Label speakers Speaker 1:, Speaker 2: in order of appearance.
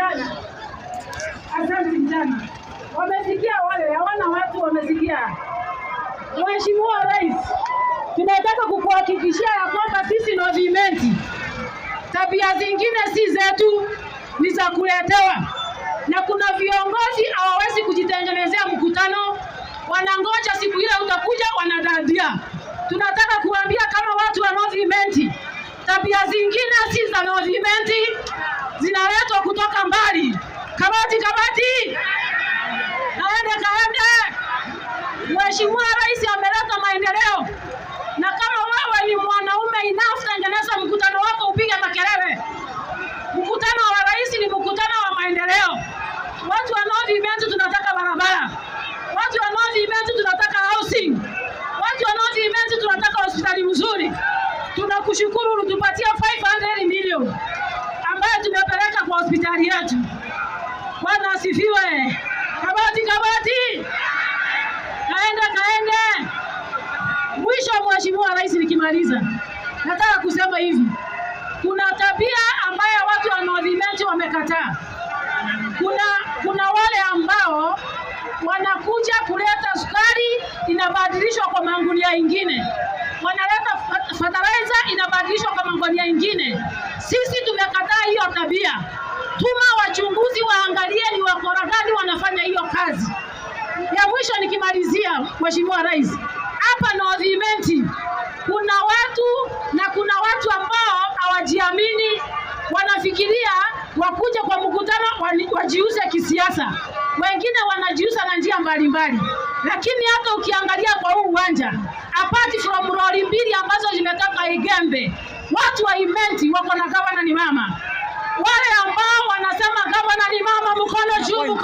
Speaker 1: vijana. Asante vijana. Wamesikia wale, hawana watu wamesikia. Mheshimiwa Rais, tunataka kukuhakikishia ya kwamba sisi no vimenti. Tabia zingine si zetu, ni za kuletewa. Na kuna viongozi hawawezi kujitengenezea mkutano, wanangoja siku ile utakuja wanadadia. Tunataka kuambia kama watu wa movement, tabia zingine si za movement, zinaletwa kutoka mbali. Kabati kaende. Mheshimiwa Rais ameleta maendeleo, na kama wewe ni mwanaume enough, tengeneza mkutano wako upige makelele. Mkutano wa rais ni mkutano wa maendeleo. Watu wa movement tunataka barabara. Watu wa movement tunataka housing. Watu wa movement tunataka hospitali mzuri. Tunakushukuru utupatia 500 million ambayo tumepeleka kwa hospitali yetu. Bwana asifiwe. Kabati. Kaende. Mwisho Mheshimiwa Rais, nikimaliza nataka kusema hivi. Kuna tabia ambayo watu wa movement wamekataa. Kuna wale ambao wanakuja kuleta sukari inabadilishwa kwa mangunia ingine. Wanaleta fertilizer inabadilishwa kwa mangunia ingine. Sisi tumekataa hiyo tabia. Tuma wachunguzi waangalie ni wakora gani wanafanya hiyo kazi. Ya mwisho nikimalizia Mheshimiwa Rais, hapa no movement kuna watu ambao hawajiamini, wanafikiria wakuja kwa mkutano wajiuze kisiasa. Wengine wanajiuza na njia mbalimbali. Lakini hata ukiangalia kwa huu uwanja, apart from lori mbili ambazo zimetoka Igembe, watu wa imenti wako na gavana ni mama. Wale ambao wanasema gavana ni mama, mkono juu.